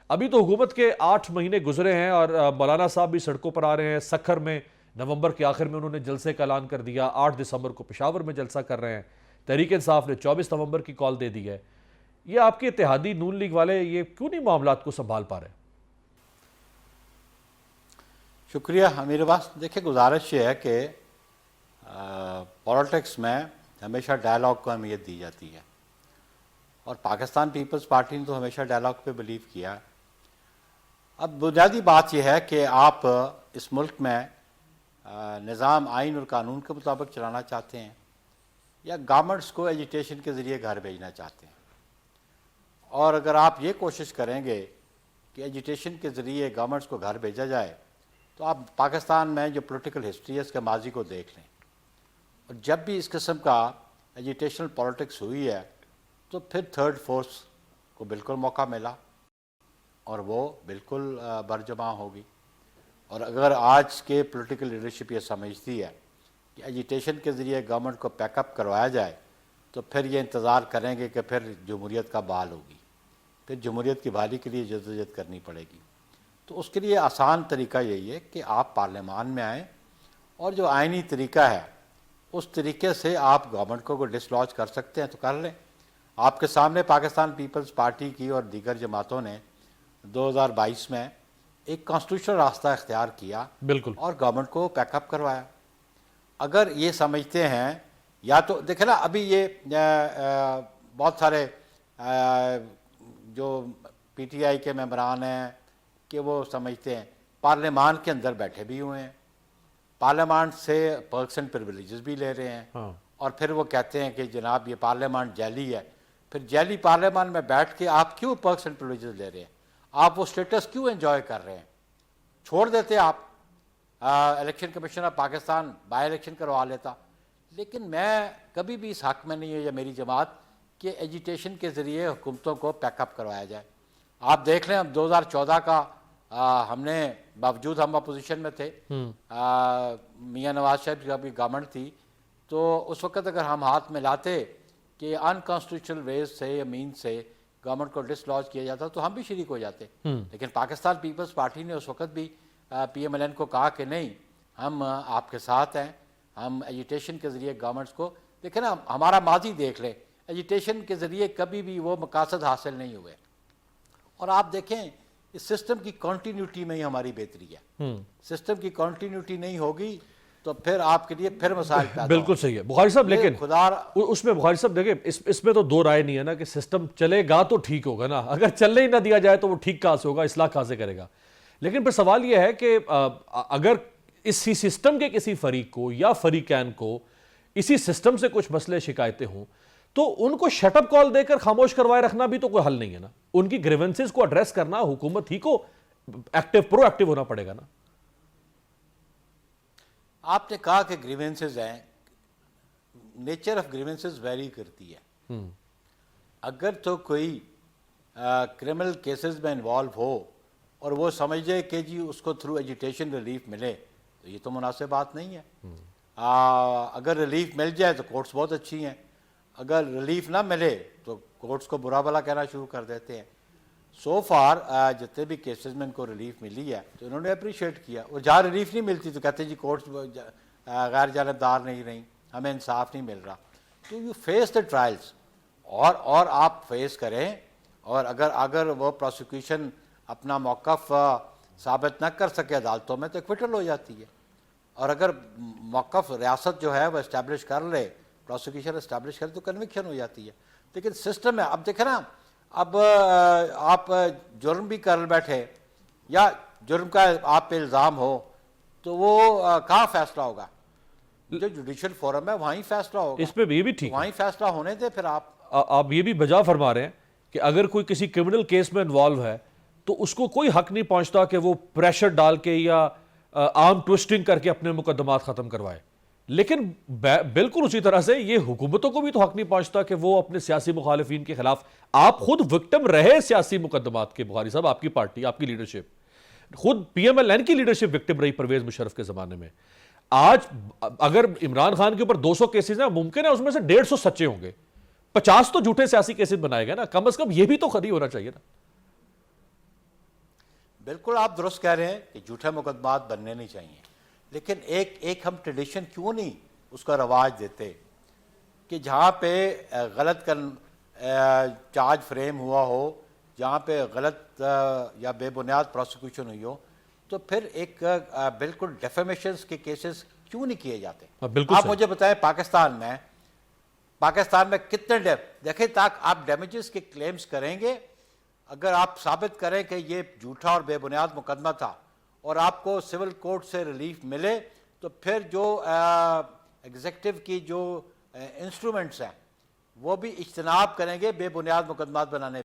ابھی تو حکومت کے 8 مہینے گزرے ہیں اور مولانا صاحب بھی سڑکوں پر آ رہے ہیں. سکھر میں نومبر کے آخر میں انہوں نے جلسے کا اعلان کر دیا. 8 دسمبر کو پشاور میں جلسہ کر رہے ہیں. تحریک انصاف نے 24 نومبر کی کال دے دی ہے. یہ آپ کے اتحادی نون لیگ والے یہ کیوں نہیں معاملات کو سنبھال پا رہے؟ شکریہ امیر عباس. دیکھیں گزارش یہ ہے کہ پولیٹکس میں ہمیشہ ڈائلاگ کو اہمیت دی جاتی ہے اور پاکستان پیپلز پارٹی نے تو ہمیشہ ڈائلاگ پہ بلیو کیا ہے. اب بنیادی بات یہ ہے کہ آپ اس ملک میں نظام آئین اور قانون کے مطابق چلانا چاہتے ہیں یا گورنمنٹس کو ایجیٹیشن کے ذریعے گھر بھیجنا چاہتے ہیں. اور اگر آپ یہ کوشش کریں گے کہ ایجیٹیشن کے ذریعے گورنمنٹس کو گھر بھیجا جائے تو آپ پاکستان میں جو پولیٹیکل ہسٹری ہے اس کے ماضی کو دیکھ لیں. اور جب بھی اس قسم کا ایجیٹیشنل پولیٹکس ہوئی ہے تو پھر تھرڈ فورس کو بالکل موقع ملا اور وہ بالکل برجمع ہوگی. اور اگر آج کے پولیٹیکل لیڈرشپ یہ سمجھتی ہے کہ ایجیٹیشن کے ذریعے گورنمنٹ کو پیک اپ کروایا جائے تو پھر یہ انتظار کریں گے کہ پھر جمہوریت کا بحال ہوگی, پھر جمہوریت کی بحالی کے لیے جدوجہد کرنی پڑے گی. تو اس کے لیے آسان طریقہ یہی ہے کہ آپ پارلیمان میں آئیں اور جو آئینی طریقہ ہے اس طریقے سے آپ گورنمنٹ کو ڈس لاج کر سکتے ہیں تو کر لیں. آپ کے سامنے پاکستان پیپلز پارٹی کی اور دیگر جماعتوں نے 2022 میں ایک کانسٹیٹیوشنل راستہ اختیار کیا بالکل اور گورنمنٹ کو پیک اپ کروایا. اگر یہ سمجھتے ہیں یا تو دیکھیں نا ابھی یہ بہت سارے جو پی ٹی آئی کے ممبران ہیں کہ وہ سمجھتے ہیں پارلیمان کے اندر بیٹھے بھی ہوئے ہیں, پارلیمان سے پرکس اینڈ پریویلیجز بھی لے رہے ہیں اور پھر وہ کہتے ہیں کہ جناب یہ پارلیمان جعلی ہے. پھر جعلی پارلیمان میں بیٹھ کے آپ کیوں پرکس اینڈ پریویلیجز لے رہے ہیں؟ آپ وہ سٹیٹس کیوں انجوائے کر رہے ہیں؟ چھوڑ دیتے آپ, election commission of Pakistan by election کروا لیتا. لیکن میں کبھی بھی اس حق میں نہیں ہے یا میری جماعت کہ ایجیٹیشن کے ذریعے حکومتوں کو پیک اپ کروایا جائے. آپ دیکھ لیں اب 2014 کا ہم نے باوجود ہم اپوزیشن میں تھے, میاں نواز شریف کی ابھی گورنمنٹ تھی, تو اس وقت اگر ہم ہاتھ میں لاتے کہ ان کانسٹیٹیوشنل ویز سے یا مین سے گورنمنٹ کو ڈس لاج کیا جاتا تو ہم بھی شریک ہو جاتے. لیکن پاکستان پیپلز پارٹی نے اس وقت بھی پی ایم ایل این کو کہا کہ نہیں, ہم آپ کے ساتھ ہیں, ہم ایجیٹیشن کے ذریعے گورنمنٹس کو دیکھیں نا, ہمارا ماضی دیکھ لیں, ایجیٹیشن کے ذریعے کبھی بھی وہ مقاصد حاصل نہیں ہوئے. اور آپ دیکھیں اس سسٹم کی کنٹینیوٹی میں ہی ہماری بہتری ہے. سسٹم کی کنٹینیوٹی نہیں ہوگی تو پھر آپ کے لیے پھر مسائل پیدا بالکل صحیح ہے بخاری صاحب. لیکن اس میں بخاری صاحب دیکھیں اس میں تو دو رائے نہیں ہے نا کہ سسٹم چلے گا تو ٹھیک ہوگا نا, اگر چلنے ہی نہ دیا جائے تو وہ ٹھیک کہاں سے ہوگا, اصلاح کہاں سے کرے گا. لیکن پھر سوال یہ ہے کہ اگر اسی سسٹم کے کسی فریق کو یا فریقین کو اسی سسٹم سے کچھ مسئلے شکایتیں ہوں تو ان کو شٹ اپ کال دے کر خاموش کروائے رکھنا بھی تو کوئی حل نہیں ہے نا. ان کی گریونسز کو ایڈریس کرنا حکومت ہی کو پرو ایکٹیو ہونا پڑے گا نا. آپ نے کہا کہ گریونسز ہیں, نیچر آف گریونسز ویری کرتی ہے. اگر تو کوئی کرمنل کیسز میں انوالو ہو اور وہ سمجھے کہ جی اس کو تھرو ایجیٹیشن ریلیف ملے تو یہ تو مناسب بات نہیں ہے. اگر ریلیف مل جائے تو کورٹس بہت اچھی ہیں, اگر ریلیف نہ ملے تو کورٹس کو برا بھلا کہنا شروع کر دیتے ہیں. سو فار جتنے بھی کیسز میں ان کو ریلیف ملی ہے تو انہوں نے اپریشیٹ کیا, اور جہاں ریلیف نہیں ملتی تو کہتے ہیں جی کورٹس غیر جانبدار نہیں رہیں, ہمیں انصاف نہیں مل رہا. تو یو فیس دا ٹرائلس اور آپ فیس کریں, اور اگر وہ پروسیکیوشن اپنا موقف ثابت نہ کر سکے عدالتوں میں تو ایکویٹل ہو جاتی ہے. اور اگر موقف ریاست جو ہے وہ اسٹیبلش کر لے, پروسیکیوشن اسٹیبلش کرے تو کنوکشن ہو جاتی ہے. لیکن سسٹم ہے, اب دیکھیں نا, اب آپ جرم بھی کر بیٹھے یا جرم کا آپ پہ الزام ہو تو وہ کہاں فیصلہ ہوگا؟ جو جوڈیشل فورم ہے وہیں فیصلہ ہوگا. اس پہ یہ بھی ٹھیک وہیں فیصلہ ہونے دے. پھر آپ یہ بھی بجا فرما رہے ہیں کہ اگر کوئی کسی کرمنل کیس میں انوالو ہے تو اس کو کوئی حق نہیں پہنچتا کہ وہ پریشر ڈال کے یا آرم ٹوسٹنگ کر کے اپنے مقدمات ختم کروائے. لیکن بالکل اسی طرح سے یہ حکومتوں کو بھی تو حق نہیں پہنچتا کہ وہ اپنے سیاسی مخالفین کے خلاف, آپ خود وکٹم رہے سیاسی مقدمات کے بخاری صاحب, آپ کی پارٹی, آپ کی لیڈرشپ, خود پی ایم ایل این کی لیڈرشپ وکٹم رہی پرویز مشرف کے زمانے میں. آج اگر عمران خان کے اوپر 200 کیسز ہیں, ممکن ہے اس میں سے 150 سچے ہوں گے, 50 تو جھوٹے سیاسی کیسز بنائے گئے نا, کم از کم یہ بھی تو خری ہونا چاہیے نا. بالکل آپ درست کہہ رہے ہیں کہ جھوٹے مقدمات بننے نہیں چاہیے، لیکن ایک ہم ٹریڈیشن کیوں نہیں اس کا رواج دیتے کہ جہاں پہ غلط چارج فریم ہوا ہو، جہاں پہ غلط یا بے بنیاد پروسیکیوشن ہوئی ہو، تو پھر ایک بالکل ڈیفیمیشنز کے کیسز کیوں نہیں کیے جاتے؟ بالکل آپ صحیح۔ مجھے بتائیں پاکستان میں کتنے دیکھیں تک آپ ڈیمیجز کے کلیمز کریں گے، اگر آپ ثابت کریں کہ یہ جھوٹا اور بے بنیاد مقدمہ تھا اور آپ کو سول کورٹ سے ریلیف ملے، تو پھر جو ایگزیکٹو کی جو انسٹرومنٹس ہیں وہ بھی اجتناب کریں گے بے بنیاد مقدمات بنانے